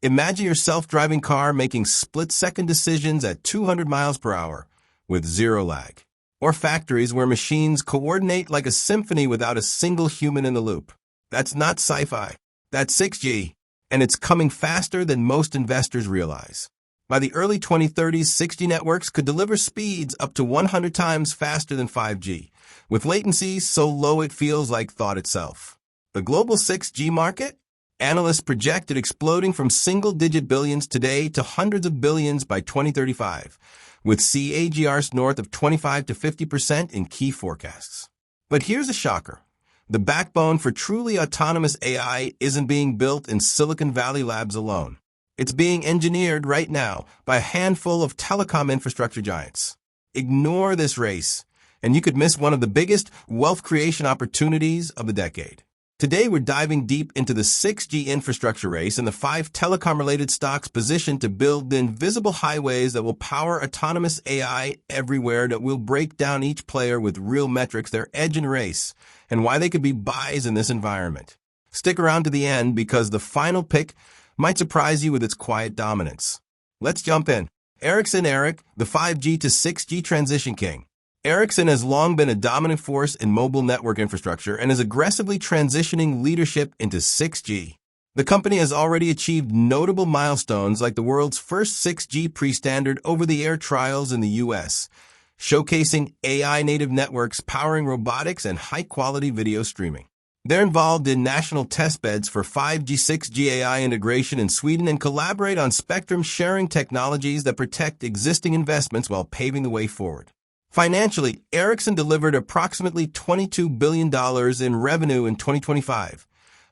Imagine your self-driving car making split-second decisions at 200 miles per hour with zero lag. Or factories where machines coordinate like a symphony without a single human in the loop. That's not sci-fi. That's 6G. And it's coming faster than most investors realize. By the early 2030s, 6G networks could deliver speeds up to 100 times faster than 5G, with latency so low it feels like thought itself. The global 6G market? Analysts project it exploding from single-digit billions today to hundreds of billions by 2035, with CAGRs north of 25 to 50% in key forecasts. But here's a shocker. The backbone for truly autonomous AI isn't being built in Silicon Valley labs alone. It's being engineered right now by a handful of telecom infrastructure giants. Ignore this race, and you could miss one of the biggest wealth creation opportunities of the decade. Today, we're diving deep into the 6G infrastructure race and the 5 telecom-related stocks positioned to build the invisible highways that will power autonomous AI everywhere, that will break down each player with real metrics, their edge in race, and why they could be buys in this environment. Stick around to the end because the final pick might surprise you with its quiet dominance. Let's jump in. Ericsson, the 5G to 6G transition king. Ericsson has long been a dominant force in mobile network infrastructure and is aggressively transitioning leadership into 6G. The company has already achieved notable milestones like the world's first 6G pre-standard over-the-air trials in the US, showcasing AI-native networks powering robotics and high-quality video streaming. They're involved in national testbeds for 5G, 6G AI integration in Sweden and collaborate on spectrum sharing technologies that protect existing investments while paving the way forward. Financially, Ericsson delivered approximately $22 billion in revenue in 2025,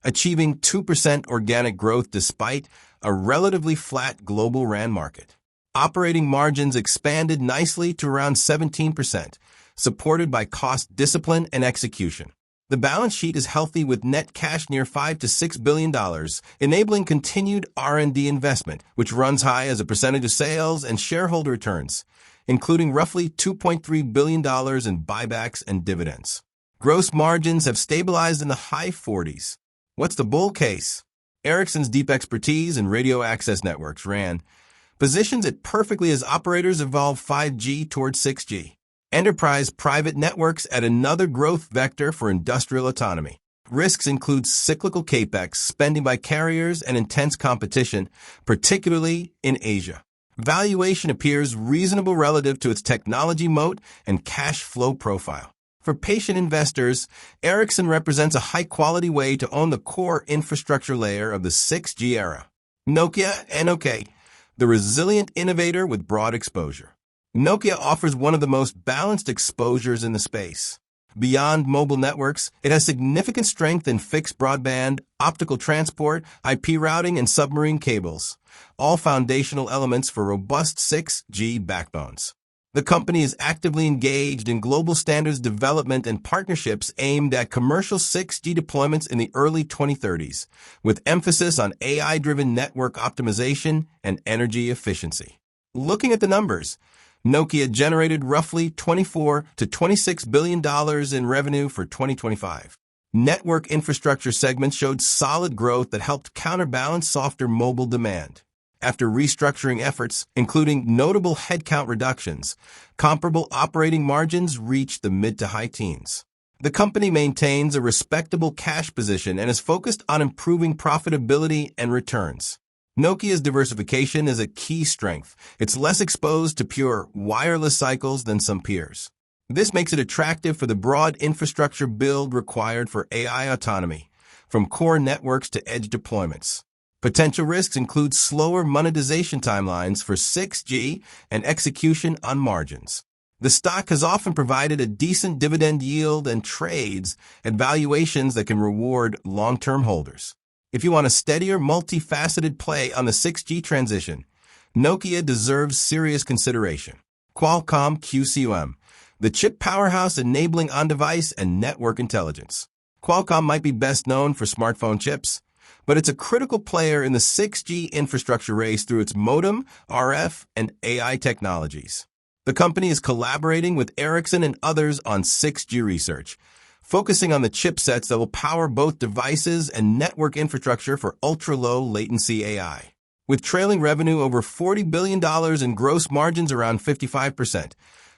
achieving 2% organic growth despite a relatively flat global RAN market. Operating margins expanded nicely to around 17%, supported by cost discipline and execution. The balance sheet is healthy with net cash near $5 to $6 billion, enabling continued R&D investment, which runs high as a percentage of sales and shareholder returns, including roughly $2.3 billion in buybacks and dividends. Gross margins have stabilized in the high 40s. What's the bull case? Ericsson's deep expertise in radio access networks, RAN, positions it perfectly as operators evolve 5G towards 6G. Enterprise private networks add another growth vector for industrial autonomy. Risks include cyclical capex, spending by carriers, and intense competition, particularly in Asia. Valuation appears reasonable relative to its technology moat and cash flow profile. For patient investors, Ericsson represents a high-quality way to own the core infrastructure layer of the 6G era. Nokia, the resilient innovator with broad exposure. Nokia offers one of the most balanced exposures in the space. Beyond mobile networks, it has significant strength in fixed broadband, optical transport, IP routing, and submarine cables, all foundational elements for robust 6G backbones. The company is actively engaged in global standards development and partnerships aimed at commercial 6G deployments in the early 2030s, with emphasis on AI-driven network optimization and energy efficiency. Looking at the numbers, Nokia generated roughly $24 to $26 billion in revenue for 2025. Network infrastructure segments showed solid growth that helped counterbalance softer mobile demand. After restructuring efforts, including notable headcount reductions, comparable operating margins reached the mid to high teens. The company maintains a respectable cash position and is focused on improving profitability and returns. Nokia's diversification is a key strength. It's less exposed to pure wireless cycles than some peers. This makes it attractive for the broad infrastructure build required for AI autonomy, from core networks to edge deployments. Potential risks include slower monetization timelines for 6G and execution on margins. The stock has often provided a decent dividend yield and trades at valuations that can reward long-term holders. If you want a steadier, multifaceted play on the 6G transition, Nokia deserves serious consideration. Qualcomm QCOM, the chip powerhouse enabling on-device and network intelligence. Qualcomm might be best known for smartphone chips, but it's a critical player in the 6G infrastructure race through its modem, RF, and AI technologies. The company is collaborating with Ericsson and others on 6G research, focusing on the chipsets that will power both devices and network infrastructure for ultra-low latency AI. With trailing revenue over $40 billion and gross margins around 55%,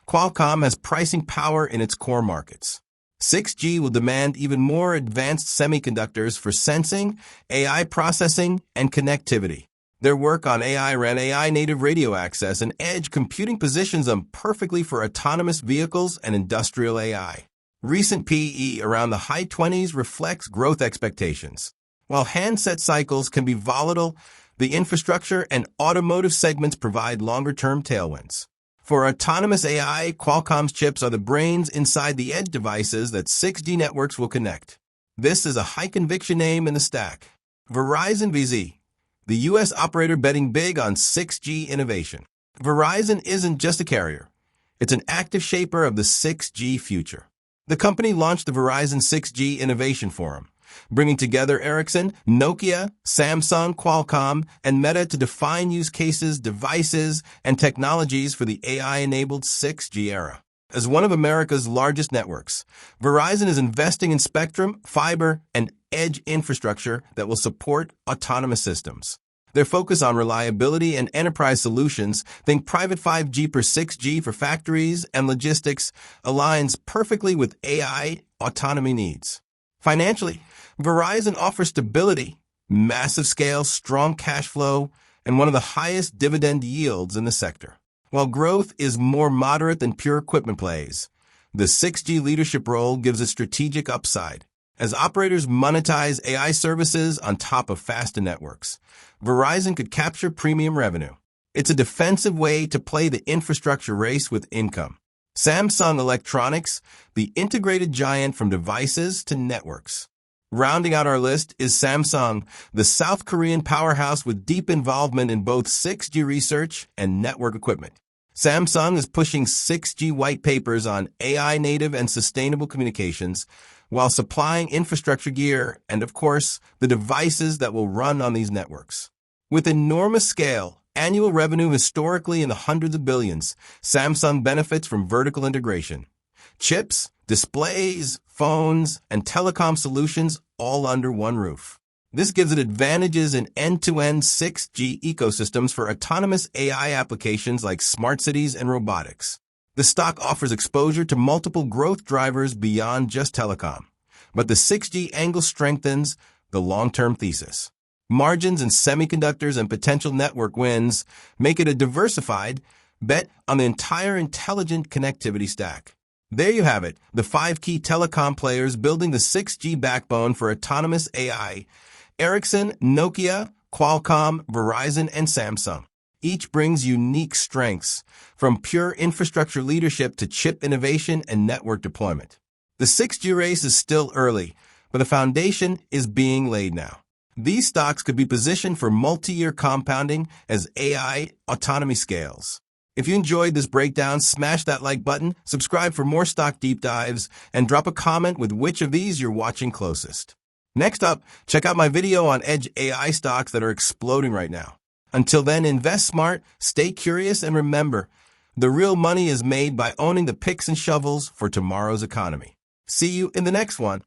Qualcomm has pricing power in its core markets. 6G will demand even more advanced semiconductors for sensing, AI processing, and connectivity. Their work on AI ran AI-native radio access and edge computing positions them perfectly for autonomous vehicles and industrial AI. Recent PE around the high 20s reflects growth expectations. While handset cycles can be volatile, the infrastructure and automotive segments provide longer-term tailwinds. For autonomous AI, Qualcomm's chips are the brains inside the edge devices that 6G networks will connect. This is a high-conviction name in the stack. Verizon VZ, the U.S. operator betting big on 6G innovation. Verizon isn't just a carrier. It's an active shaper of the 6G future. The company launched the Verizon 6G Innovation Forum, bringing together Ericsson, Nokia, Samsung, Qualcomm, and Meta to define use cases, devices, and technologies for the AI-enabled 6G era. As one of America's largest networks, Verizon is investing in spectrum, fiber, and edge infrastructure that will support autonomous systems. Their focus on reliability and enterprise solutions, think private 5G per 6G for factories and logistics, aligns perfectly with AI autonomy needs. Financially, Verizon offers stability, massive scale, strong cash flow, and one of the highest dividend yields in the sector. While growth is more moderate than pure equipment plays, the 6G leadership role gives a strategic upside. As operators monetize AI services on top of faster networks, Verizon could capture premium revenue. It's a defensive way to play the infrastructure race with income. Samsung Electronics, the integrated giant from devices to networks. Rounding out our list is Samsung, the South Korean powerhouse with deep involvement in both 6G research and network equipment. Samsung is pushing 6G white papers on AI native and sustainable communications while supplying infrastructure gear and, of course, the devices that will run on these networks. With enormous scale, annual revenue historically in the hundreds of billions, Samsung benefits from vertical integration. Chips, displays, phones, and telecom solutions all under one roof. This gives it advantages in end-to-end 6G ecosystems for autonomous AI applications like smart cities and robotics. The stock offers exposure to multiple growth drivers beyond just telecom, but the 6G angle strengthens the long-term thesis. Margins in semiconductors and potential network wins make it a diversified bet on the entire intelligent connectivity stack. There you have it, the 5 key telecom players building the 6G backbone for autonomous AI: Ericsson, Nokia, Qualcomm, Verizon, and Samsung. Each brings unique strengths, from pure infrastructure leadership to chip innovation and network deployment. The 6G race is still early, but the foundation is being laid now. These stocks could be positioned for multi-year compounding as AI autonomy scales. If you enjoyed this breakdown, smash that like button, subscribe for more stock deep dives, and drop a comment with which of these you're watching closest. Next up, check out my video on edge AI stocks that are exploding right now. Until then, invest smart, stay curious, and remember, the real money is made by owning the picks and shovels for tomorrow's economy. See you in the next one.